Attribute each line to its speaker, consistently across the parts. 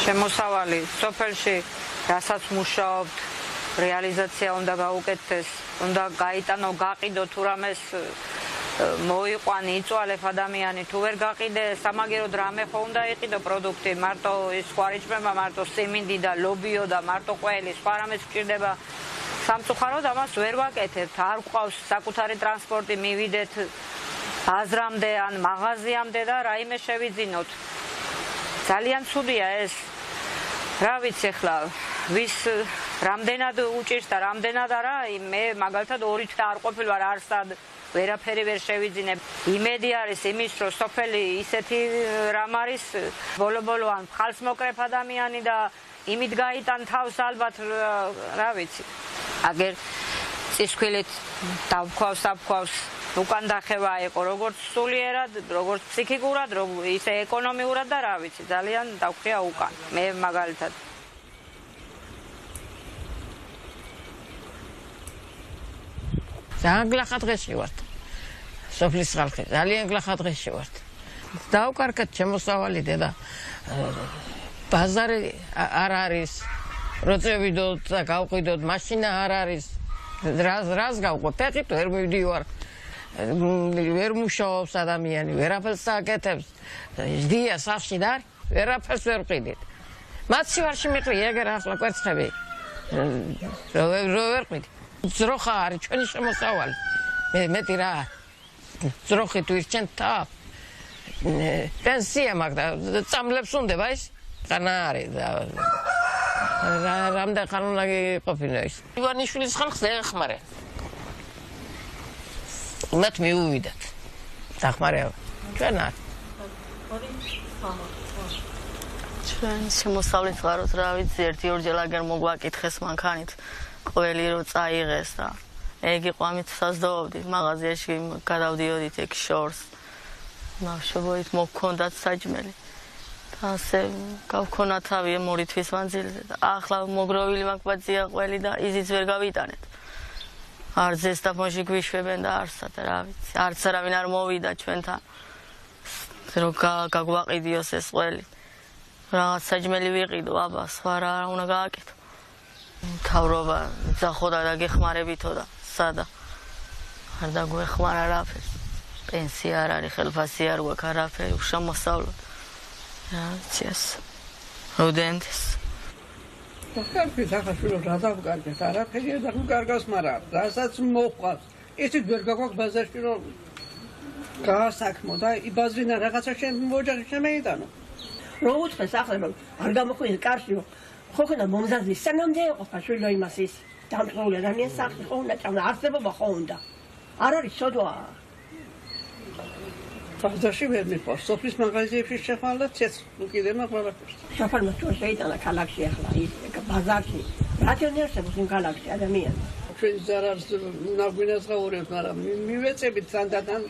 Speaker 1: შემოსავალი სოფელში, რასაც მუშაობთ, რეალიზაცია უნდა გაუკეთდეს, უნდა გაიტანო, გაყიდო თუ რამეს მოიყვან, იწვალებ ადამიანი, თუ ვერ გაყიდე, სამაგიეროდ რამე ხო უნდა იყიდო პროდუქტი, მარტო ის ხვარიჭმება, მარტო სიმინდი და ლობიო და მარტო ყველი, სხვა რამეს გჭირდება. სამწუხაროდ ამას ვერ ვაკეთებთ, არ გვყავს საკუთარი ტრანსპორტი, მივიდეთ ბაზრამდე ან მაღაზიამდე და რაიმე შევიძინოთ. ძალიან ცუდია ეს. რა ვიცი ახლა, ვის რამდენად უჭირს და რამდენად არა, მე მაგალითად 2 თვე არ ყოფილ ვარ არსად, ვერაფერი ვერ შევიძინებ. იმედი არის იმის, რომ სოფელი ისეთი რამ არის, ბოლო-ბოლო ან ხალხს მოკრეფ ადამიანი და იმით გაიტან თავს ალბათ, რა ვიცი. აგერ წისქვილით დავქვავს უკან დახევა იყო, როგორც სულიერად, როგორც ფსიქიკურად, ისე ეკონომიურად და რა ვიცი, ძალიან დავხვია უკან. მე მაგალითად.
Speaker 2: ძალიან გლახა დღეში ვართ. სოფლის ხალხი, ძალიან გლახა დღეში ვართ. დავკარგეთ შემოსავალი და ბაზარი არ არის. როწევიდოთ და გავყიდოთ, მაშინა არ არის. რას გავყო? ფეხით ვერ მივდივარ. ვერ მუშაობს ადამიანი, ვერაფერს აკეთებს. ზდია სახში და ვერაფერს ვერ ყიდით. მაცივარში მიყრი ეგერ ახლა კვერცხები. რო ვერ ყიდით. ძროხა არის ჩვენი შემოსავალი. მეტი რა. ძროხი თუ ირჩენ თა. პენსია მაქვს და წამლებს უნდება ის. ხანა არის და რამდენ ხან უნდა ყოფილა ის. ივანიშვილის ხალხს ეხმარე. მათ მიუვიდათ. დახმარევა. ჩვენ არ.
Speaker 3: ჩვენ შემოსავლით ვართ, რა ვიცი, 1-2 აგერ მოგვაკითხეს მანქანით. ყველი რო წაიღეს და ეგ იყო ამით საზდაობდით, მაღაზიაში გადავდიოდით ეგ შორს. მავშობოით მოგქონდათ საჭმელი. ასე გავქონა თავი 2 თვის მანძილზე და ახლა მოგროვილი მაგვაძია ყველი და იზიც ვერ გავიტანეთ. არ ზესტაფონში გვიშვებენ და არსად რა ვიცი, არც არავინ არ მოვიდა ჩვენთან. რო გაგვაყიდიოს ეს ყველი. რაღაც საჭმელი ვიყიდო, აბა, სხვა რა უნდა გააკეთო. მთავრობა ძახოდა და გეხმარებითო და სადა. არ დაგვეხმარა რაფერს. პენსია არ არის, ხელფასი არ გვაქვს არაფერი, უშამოსავლოდ. რა ვიცი ეს. როდენდეს.
Speaker 4: ხალხი სახაშვილო რა დავკარგეთ, არაფერია და გკარგავს, მაგრამ რასაც მოყვავს. ისიც ვერ გაგვაქვს ბაზარში რომ გაასაქმო და იბაზრინა რაღაცა შენ ოჯახი შემეიტანო.
Speaker 5: რო უცხეს ახლა რომ არ გამოხვიდე კარში ხო ხენა მომზადდი სანამდე იყო ხაშვილო იმას ის დამწრული ადამიანს სახში ხო უნდა ჭამდა არსებობა ხო უნდა არ არის შოდვა
Speaker 4: ბაზარში ვერ მიყვარს სოფლის მაღაზიებში შეხვალა ცეც უკიდე მაყურებს
Speaker 5: შაფალმა თუ შეიტანა ქალაქში ახლა ის ბაზარში რატიონერსებს იმ ქალაქში ადამიანი
Speaker 4: ჩვენ ზარარს ნაგვინას გაურევთ მაგრამ მივეწებით სანდათან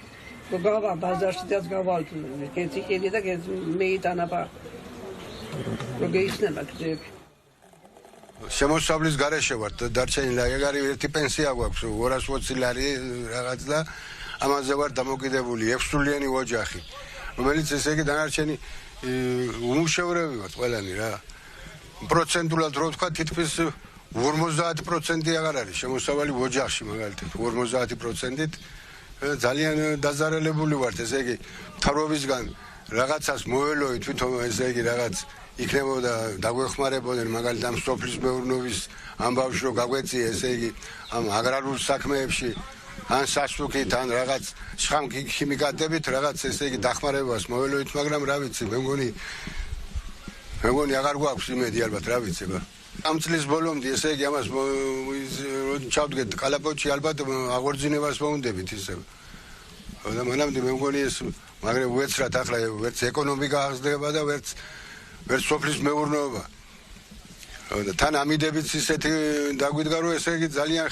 Speaker 4: გავა ბაზარში და გავალთ კეთი კიდე და მეიტანა ბა როგეისნება გზები
Speaker 6: შემოსავლის გარეშე ვართ დარჩენილი ეგ არის ერთი პენსია გვაქვს 220 ლარი რაღაც და ამაზე ვარ დამოკიდებული 6 სულიანი ოჯახი რომელიც ესე იგი დანარჩენი უმუშევრები ვართ ყველანი რა პროცენტულად რო ვთქვა თითქმის 50% აღარ არის შემოსავალი ოჯახში მაგალითად 50%-ით ძალიან დაზარალებული ვართ ესე იგი მთავრობისგან რაღაცას მოელოი თვითონ ესე იგი რაღაც იქნებოდა დაგვეხმარებოდნენ მაგალითად ამ სოფლის მეურნეობის ამბავში რომ გაგვეწია ესე იგი ამ აგრარულ საქმეებში ან სასუქით ან რაღაც შხამ ქიმიკატებით რაღაც ესე იგი დახმარებას მოელოით მაგრამ რა ვიცი მე მგონი აღარ გვაქვს იმედი ალბათ რა ვიცი ბა ამ წლის ბოლომდე ესე იგი ამას ჩავდგეთ კალაპოტში ალბათ აღორძინებას მოუნდებით ისე და მანამდე მე მგონი ეს მაგრამ უეცრად ახლა ვერც ეკონომიკა აღზრდება და ვერც სოფლის მეურნეობა და თან ამიდებიც ისეთი დაგვიდგა რომ ესე იგი ძალიან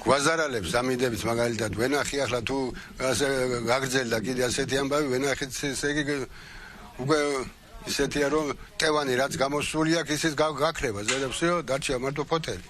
Speaker 6: გვაზარალებს ამიდებით მაგალითად ვენახი ახლა თუ ასე გაგრძელდა კიდე ასეთი ამბავი ვენახიც ესე იგი უკვე ისეთია რომ ტევანი რაც გამოსული აქვს ისიც გაქრება ზედაპირო დარჩება მარტო ფოთელი